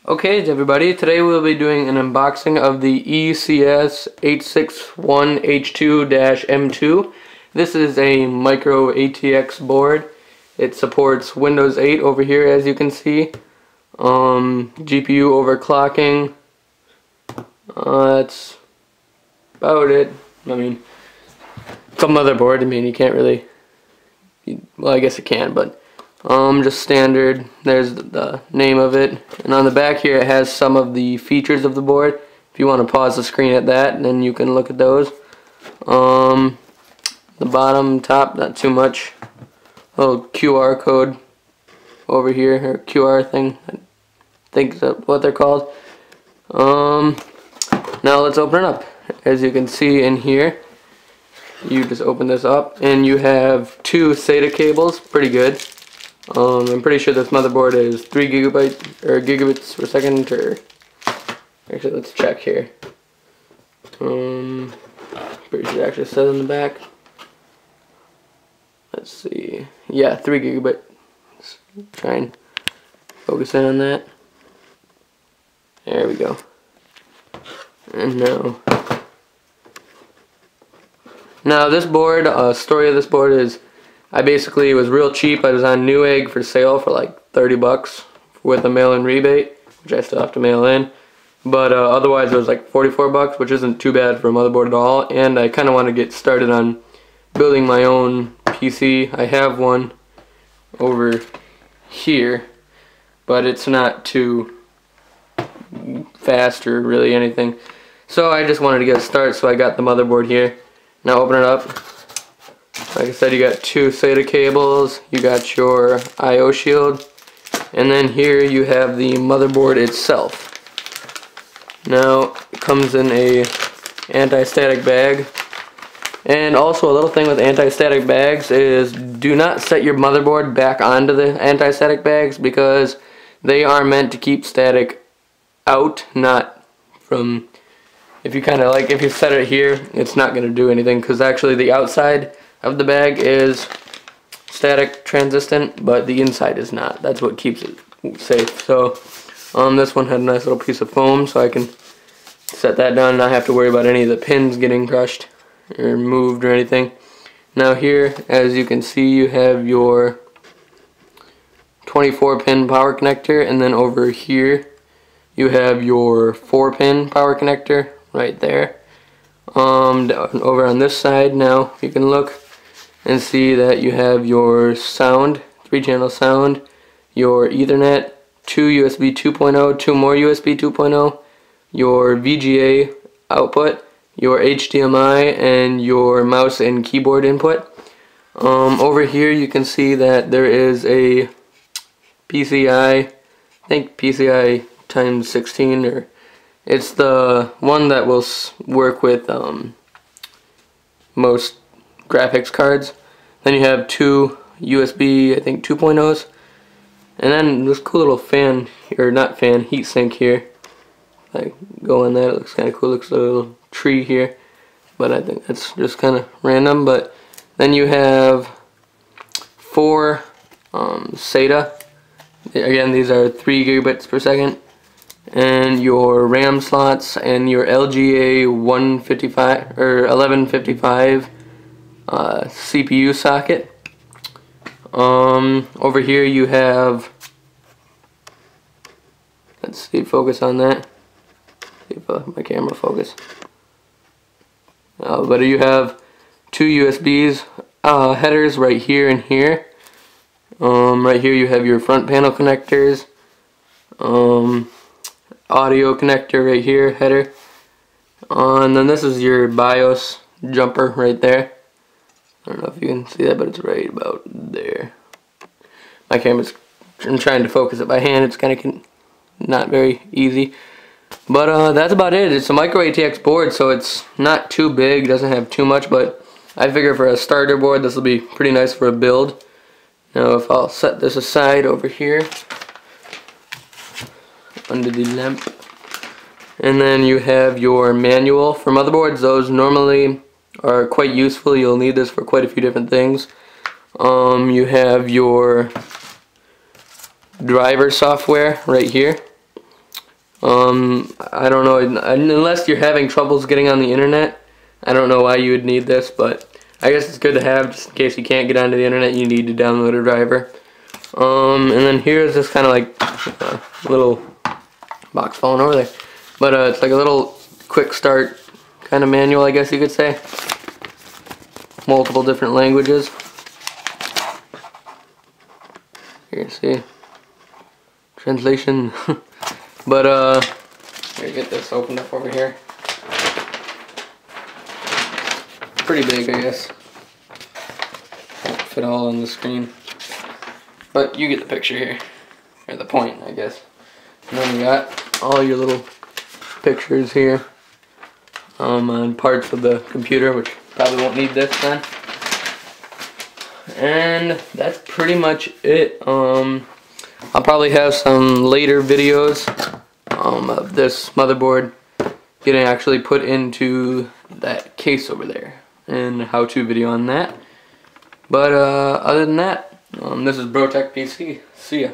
Okay everybody, today we'll be doing an unboxing of the ECS H61H2-M2. This is a micro ATX board. It supports Windows 8 over here, as you can see. GPU overclocking. That's about it. I mean, it's a motherboard. I mean, you can't really, well, I guess it can, but just standard. There's the name of it, and on the back here it has some of the features of the board. If you want to pause the screen at that, then you can look at those. The bottom, top, not too much. Little QR code over here, or QR thing, I think that's what they're called. Now let's open it up. As you can see in here, you just open this up and you have two SATA cables. Pretty good. I'm pretty sure this motherboard is 3 gigabits per second, or actually let's check here. Pretty sure it actually says on the back. Let's see. Yeah, 3 gigabit. Let's try and focus in on that. There we go. And now this board, story of this board is, it was real cheap. I was on Newegg for sale for like 30 bucks with a mail-in rebate, which I still have to mail in. But otherwise it was like 44 bucks, which isn't too bad for a motherboard at all. And I kind of want to get started on building my own PC. I have one over here, but it's not too fast or really anything. So I just wanted to get a start, so I got the motherboard here. Now open it up. Like I said, you got two SATA cables, you got your I/O shield, and then here you have the motherboard itself. Now it comes in a anti-static bag. And also a little thing with anti-static bags is, do not set your motherboard back onto the anti-static bags, because they are meant to keep static out, not from, if you set it here, it's not going to do anything, because actually the outside of the bag is static transistent, but the inside is not. That's what keeps it safe. So this one had a nice little piece of foam, so I can set that down and not have to worry about any of the pins getting crushed or moved or anything. Now here, as you can see, you have your 24-pin power connector, and then over here you have your 4-pin power connector right there. Over on this side, now you can look and see that you have your sound, 3-channel sound, your Ethernet, 2 USB 2.0, 2 more USB 2.0, your VGA output, your HDMI, and your mouse and keyboard input. Over here you can see that there is a PCI, I think PCI times 16, or it's the one that will work with most graphics cards. Then you have two USB, I think 2.0s, and then this cool little fan, or not fan, heat sink here. Like, go on that, it looks kind of cool. Looks like a little tree here, but I think that's just kind of random. But then you have 4 SATA. Again, these are 3 gigabits per second. And your RAM slots and your LGA 155 or 1155 CPU socket. Over here you have, let's see, focus on that. See if my camera focus. But you have 2 USBs headers right here and here. Right here you have your front panel connectors. Audio connector right here, header. And then this is your BIOS jumper right there. I don't know if you can see that, but it's right about there. My camera's, I'm trying to focus it by hand. It's kind of not very easy. But that's about it. It's a micro ATX board, so it's not too big, doesn't have too much, but I figure for a starter board this will be pretty nice for a build. Now if I'll set this aside over here under the lamp, and then you have your manual for motherboards. Those normally are quite useful. You'll need this for quite a few different things. You have your driver software right here. I don't know, unless you're having troubles getting on the internet, I don't know why you would need this, but I guess it's good to have just in case you can't get onto the internet and you need to download a driver. And then here's this kind of like little box falling over there, but it's like a little quick start kind of manual, I guess you could say. Multiple different languages. You can see translation. But here, get this opened up over here. Pretty big, I guess. Won't fit all on the screen, but you get the picture here, or the point, I guess. And then you got all your little pictures here on parts of the computer, which probably won't need this then. And that's pretty much it. I'll probably have some later videos of this motherboard getting actually put into that case over there, and a how-to video on that. But other than that, this is BroTech PC. See ya.